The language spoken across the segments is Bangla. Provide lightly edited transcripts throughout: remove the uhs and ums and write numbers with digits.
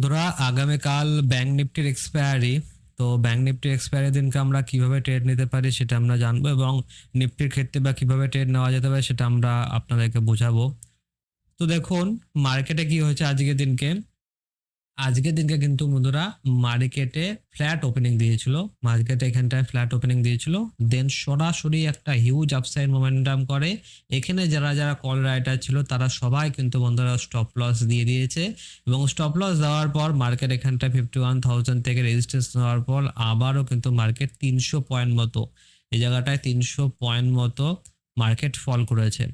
বন্ধুরা আগামীকাল ব্যাংক নিফটির এক্সপায়ারি। তো ব্যাংক নিফটির এক্সপায়ারি দিনকে আমরা কিভাবে ট্রেড নিতে পারি সেটা আমরা জানবো এবং নিফটির ক্ষেত্রে বা কিভাবে ট্রেড নেওয়া যেতে পারে সেটা আমরা আপনাদেরকে বোঝাবো। তো দেখুন মার্কেটে কি হয়েছে আজকের দিনকে কিন্তু বন্ধুরা মার্কেটে ফ্ল্যাট ওপেনিং দিয়েছিল। মার্কেটে এখানটায় ফ্ল্যাট ওপেনিং দিয়েছিল, দেন সরাসরি একটা হিউজ আপসাইড মোমেন্টাম করে। এখানে যারা যারা কল রাইটার ছিল তারা সবাই কিন্তু বন্ধুরা স্টপ লস দিয়ে দিয়েছে এবং স্টপ লস দেওয়ার পর মার্কেট এখানটায় 51,000 থেকে রেজিস্ট্যান্স নেওয়ার পর আবারও কিন্তু মার্কেট 300 পয়েন্ট মতো, এই জায়গাটায় 300 পয়েন্ট মতো মার্কেট ফল করেছে।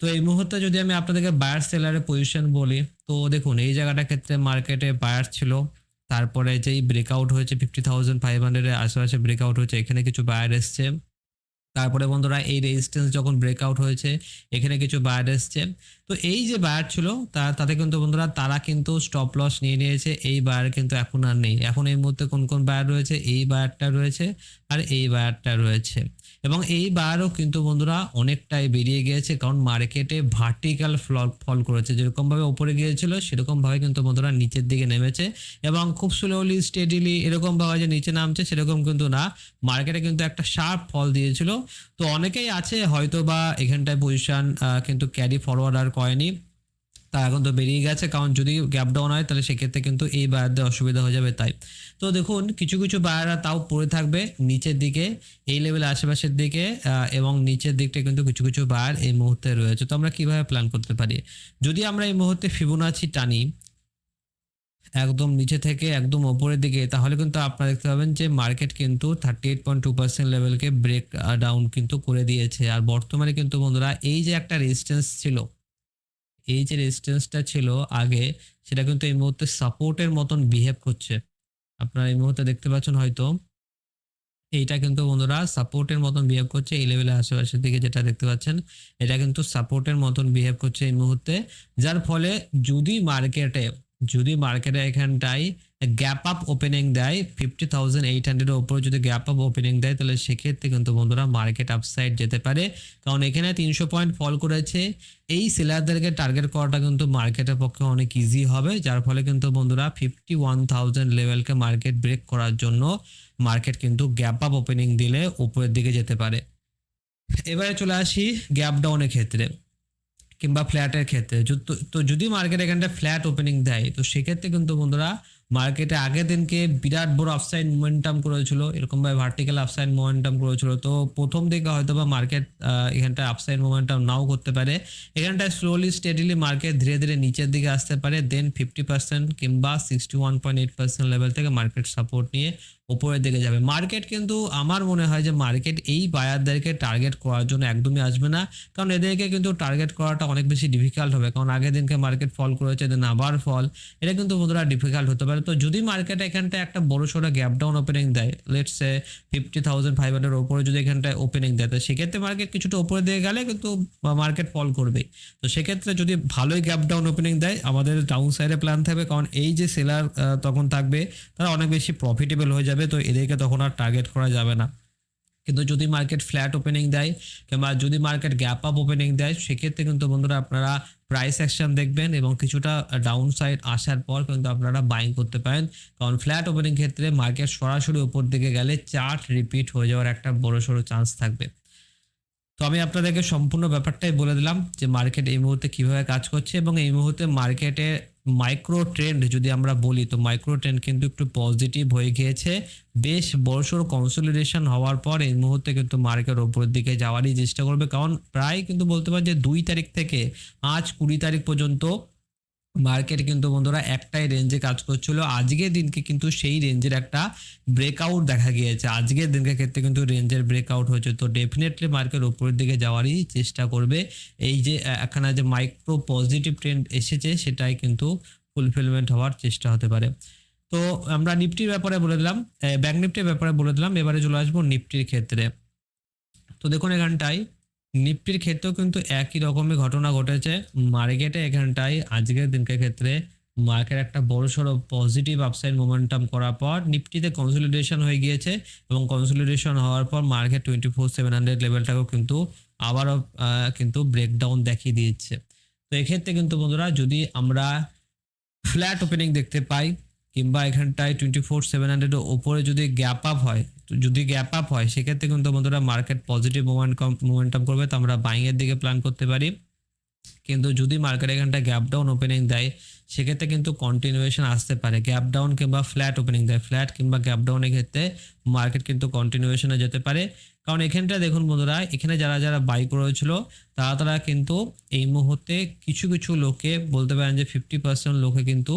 তো এই মুহূর্তে যদি আমি আপনাদেরকে বায়ার সেলারের পজিশন বলি, তো দেখুন এই জায়গাটার ক্ষেত্রে মার্কেটে বায়ার ছিল, তারপরে যেই ব্রেকআউট হয়েছে 50,500 এর আশেপাশে ব্রেকআউট হয়েছে, এখানে কিছু বায়ার এসছে। তারপরে বন্ধুরা এই রেজিস্ট্যান্স যখন ব্রেকআউট হয়েছে এখানে কিছু বায়ার এসছে। তো এই যে বায়ার ছিল তাতে কিন্তু বন্ধুরা তারা কিন্তু স্টপ লস নিয়ে নিয়েছে। এই বায়ার কিন্তু এখন আর নেই। এখন এই মুহূর্তে কোন কোন বায়ার রয়েছে? এই বায়ারটা রয়েছে আর এই বায়ারটা রয়েছে এবং এই বায়ারও কিন্তু বন্ধুরা অনেকটাই বেরিয়ে গিয়েছে, কারণ মার্কেটে ভার্টিক্যাল ফল করেছে। যেরকম ভাবে উপরে গিয়েছিল সেরকম ভাবে কিন্তু বন্ধুরা নিচের দিকে নেমেছে এবং খুব স্লোলি স্টেডিলি এরকম ভাবে যে নিচে নামছে সেরকম কিন্তু না, মার্কেটে কিন্তু একটা শার্প ফল দিয়েছিল। তো অনেকেই আছে হয়তো বা এখানটায় পজিশন কিন্তু ক্যারি ফরওয়ার্ড আর করেনি, তা এখন তো বেরিয়ে গেছে, কারণ যদি গ্যাপ ডাউন হয় তাহলে সেক্ষেত্রে কিন্তু এই বায়ারদের অসুবিধা হয়ে যাবে। তাই তো দেখুন কিছু কিছু বায়াররা তাও পড়ে থাকবে নিচের দিকে, এই লেভেলের আশেপাশের দিকে এবং নিচের দিকটা কিন্তু কিছু কিছু বায়ার এই মুহূর্তে রয়েছে। তো আমরা কিভাবে প্ল্যান করতে পারি? যদি আমরা এই মুহূর্তে ফিবোনাচি টানি একদম নিচে থেকে একদম ওপরের দিকে, তাহলে কিন্তু আপনারা দেখতে পাবেন যে মার্কেট কিন্তু 38.2% লেভেলকে ব্রেক ডাউন কিন্তু করে দিয়েছে। আর বর্তমানে কিন্তু বন্ধুরা এই যে একটা রেজিস্ট্যান্স ছিল, এই যে রেজিস্ট্যান্সটা ছিল আগে, সেটা কিন্তু এই মুহূর্তে সাপোর্টের মতন বিহেভ করছে। আপনারা এই মুহূর্তে দেখতে পাচ্ছেন হয়তো এইটা কিন্তু বন্ধুরা সাপোর্টের মতন বিহেভ করছে। এই লেভেলের আশেপাশের দিকে যেটা দেখতে পাচ্ছেন এটা কিন্তু সাপোর্টের মতন বিহেভ করছে এই মুহূর্তে, যার ফলে যদি মার্কেটে এখানটায় গ্যাপ আপ ওপেনিং দেয় 50,800 এর উপর, যদি গ্যাপ আপ ওপেনিং দেয় তাহলে সেক্ষেত্রে কিন্তু বন্ধুরা মার্কেট আপসাইড যেতে পারে, কারণ এখানে 300 পয়েন্ট ফল করেছে। এই সেলারদেরকে টার্গেট করাটা কিন্তু মার্কেটের পক্ষে অনেক ইজি হবে, যার ফলে কিন্তু বন্ধুরা 51,000 লেভেলকে মার্কেট ব্রেক করার জন্য মার্কেট কিন্তু গ্যাপ আপ ওপেনিং দিলে উপরের দিকে যেতে পারে। এবারে চলে আসি গ্যাপ ডাউনের ক্ষেত্রে কিংবা ফ্ল্যাটের ক্ষেত্রে। তো যদি মার্কেট এখানটা ফ্ল্যাট ওপেনিং দেয় তো সেক্ষেত্রে কিন্তু বন্ধুরা মার্কেটে আগের দিনকে বিরাট বড় আপসাইড মোমেন্টাম করেছিল, এরকম ভাবে ভার্টিক্যাল আপসাইড মোমেন্টাম করেছিল। তো প্রথম দিকে হয়তো বা মার্কেট এখানটা আপসাইড মোমেন্টাম নাও করতে পারে, এখানটায় স্লোলি স্টেডিলি মার্কেট ধীরে ধীরে নিচের দিকে আসতে পারে, দেন 50% কিংবা 61.8% লেভেল থেকে মার্কেট সাপোর্ট নিয়ে উপরের দিকে যাবে। মার্কেট কিন্তু আমার মনে হয় যে মার্কেট এই বায়ারদেরকে টার্গেট করার জন্য একদমই আসবে না, কারণ এদেরকে কিন্তু টার্গেট করাটা অনেক বেশি ডিফিকাল্ট হবে, কারণ আগের দিনকে মার্কেট ফল করেছে দেন আবার ফল, এটা কিন্তু বন্ধুরা ডিফিকাল্ট হতে পারে। তো যদি মার্কেট এখানটায় একটা বড় সড়ো গ্যাপ ডাউন ওপেনিং দেয়, লেটস সে 50,500 উপরে যদি এখানটায় ওপেনিং দেয়, তো সেক্ষেত্রে মার্কেট কিছুটা উপরে দিয়ে গেলে কিন্তু মার্কেট ফল করবে। তো সেক্ষেত্রে যদি ভালোই গ্যাপ ডাউন ওপেনিং দেয় আমাদের ডাউন সাইডে প্ল্যান থাকবে, কারণ এই যে সেলার তখন থাকবে তারা অনেক বেশি প্রফিটেবল হয়ে যাবে, তো এদেরকে তখন আর টার্গেট করা যাবে না। কিন্তু যদি মার্কেট ফ্ল্যাট ওপেনিং দেয় কিংবা যদি মার্কেট গ্যাপ আপ ওপেনিং দেয় সেক্ষেত্রে কিন্তু বন্ধুরা আপনারা প্রাইস অ্যাকশন দেখবেন এবং কিছুটা ডাউন সাইড আসার পর কিন্তু আপনারা বাইং করতে পারেন, কারণ ফ্ল্যাট ওপেনিং ক্ষেত্রে মার্কেট সরাসরি উপর দিকে গেলে চার্ট রিপিট হয়ে যাওয়ার একটা বড়সড় চান্স থাকবে। তো আমি আপনাদেরকে সম্পূর্ণ ব্যাপারটাই বলে দিলাম যে মার্কেট এই মুহূর্তে কিভাবে কাজ করছে এবং এই মুহূর্তে মার্কেটে মাইক্রো ট্রেন্ড যদি আমরা বলি তো মাইক্রো ট্রেন্ড কিন্তু একটু পজিটিভ হয়ে গিয়েছে। বেশ বড়সড় কনসলিডেশন হওয়ার পর এই মুহূর্তে কিন্তু মার্কেট ওপরের দিকে যাওয়ারই চেষ্টা করবে, কারণ প্রায় কিন্তু বলতে পারেন যে 2 তারিখ থেকে আজ 20 তারিখ পর্যন্ত মার্কেট কিন্তু বন্ধুরা একটাই রেঞ্জে কাজ করছিল। আজকের দিনকে কিন্তু সেই রেঞ্জের একটা ব্রেকআউট দেখা গিয়েছে, আজকের দিনকে ক্ষেত্রে কিন্তু রেঞ্জের ব্রেকআউট হয়েছে। তো ডেফিনেটলি মার্কেট উপরের দিকে যাওয়ারই চেষ্টা করবে। এই যে এখানে যে মাইক্রো পজিটিভ ট্রেন্ড এসেছে সেটাই কিন্তু ফুলফিলমেন্ট হওয়ার চেষ্টা হতে পারে। তো আমরা নিফটির ব্যাপারে বলে দিলাম, ব্যাংক নিফটির ব্যাপারে বলে দিলাম, এবারে চলে আসবো নিফটির ক্ষেত্রে। তো দেখুন এখানটায় নিফটির ক্ষেত্রেও কিন্তু একই রকমের ঘটনা ঘটেছে। মার্কেটে এখানটায় আজকের দিনকের ক্ষেত্রে মার্কেট একটা বড়সড় পজিটিভ আপসাইড মোমেন্টাম করার পর নিফটিতে কনসলিডেশন হয়ে গিয়েছে এবং কনসলিডেশন হওয়ার পর মার্কেট 24,700 লেভেলটাকেও কিন্তু আবারও কিন্তু ব্রেকডাউন দেখিয়ে দিয়েছে। তো এক্ষেত্রে কিন্তু বন্ধুরা যদি আমরা ফ্ল্যাট ওপেনিং দেখতে পাই, কিংবা এখানটায় 24,700 এর উপরে যদি গ্যাপ আপ হয়, তো যদি গ্যাপ আপ হয় সেক্ষেত্রে কিন্তু বন্ধুরা মার্কেট পজিটিভ মোমেন্টাম করবে, তো আমরা বাইং এর দিকে প্ল্যান করতে পারি। কিন্তু যদি মার্কেট এখানটা গ্যাপ ডাউন ওপেনিং দেয় সেক্ষেত্রে কিন্তু কন্টিনিউয়েশন আসতে পারে। গ্যাপ ডাউন কিংবা ফ্ল্যাট ওপেনিং দেয়, ফ্ল্যাট কিংবা গ্যাপ ডাউনের ক্ষেত্রে মার্কেট কিন্তু কন্টিনিউয়েশনে যেতে পারে। কারণ এখানটা দেখুন বন্ধুরা, এখানে যারা যারা বাই করেছিল তারা কিন্তু এই মুহূর্তে কিছু কিছু লোকে বলতে পারেন যে 50% লোকে কিন্তু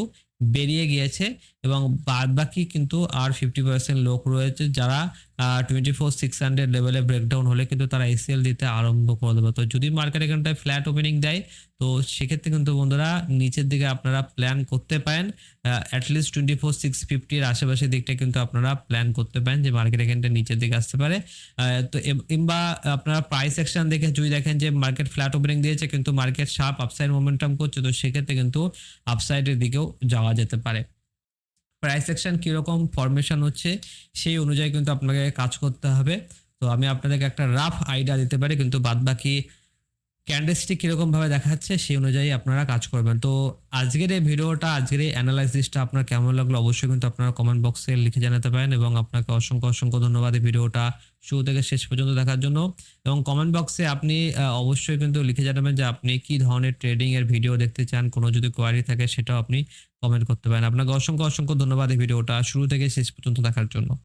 বেরিয়ে গিয়েছে, এবং বাদ বাকি কিন্তু আর 50% লোক রয়েছে যারা 24,600 লেভেলে ব্রেকডাউন হলে কিন্তু তারা এসএল দিতে আরম্ভ করে দেবে। তো যদি মার্কেট এখানটায় ফ্ল্যাট ওপেনিং দেয় তো সেক্ষেত্রে কিন্তু বন্ধুরা নিচের দিকে আপনারা প্ল্যান করতে পারেন, অ্যাটলিস্ট 24,650 এর আশেপাশের দিকটা কিন্তু আপনারা প্ল্যান করতে পারেন যে মার্কেট এখানটা নিচের দিকে আসতে পারে। তো কিংবা আপনারা প্রাইস অ্যাকশন দেখে যদি দেখেন যে মার্কেট ফ্ল্যাট ওপেনিং দিয়েছে কিন্তু মার্কেট শার্প আপসাইড মোমেন্টাম করছে, তো সেক্ষেত্রে কিন্তু আপসাইডের দিকেও যাওয়া যেতে পারে। প্রাইস অ্যাকশন কীরকম ফরমেশন হচ্ছে সেই অনুযায়ী কিন্তু আপনাকে কাজ করতে হবে। তো আমি আপনাদেরকে একটা রাফ আইডিয়া দিতে পারি, কিন্তু বাদবাকি ক্যান্ডেলস্টিক কীরকম ভাবে দেখাচ্ছে সেই অনুযায়ী আপনারা কাজ করবেন। তো আজকের এই ভিডিওটা, আজকের এই অ্যানালাইসিসটা আপনার কেমন লাগলো অবশ্যই কিন্তু আপনারা কমেন্ট বক্সে লিখে জানাতে পারেন, এবং আপনাকে অসংখ্য অসংখ্য ধন্যবাদ এই ভিডিওটা শুরু থেকে শেষ পর্যন্ত দেখার জন্য। এবং কমেন্ট বক্সে আপনি অবশ্যই কিন্তু লিখে জানাবেন যে আপনি কি ধরনের ট্রেডিং এর ভিডিও দেখতে চান, কোনো যদি কোয়ারি থাকে সেটাও আপনি কমেন্ট করতে পারেন। আপনাকে অসংখ্য অসংখ্য ধন্যবাদ এই ভিডিওটা শুরু থেকে শেষ পর্যন্ত দেখার জন্য।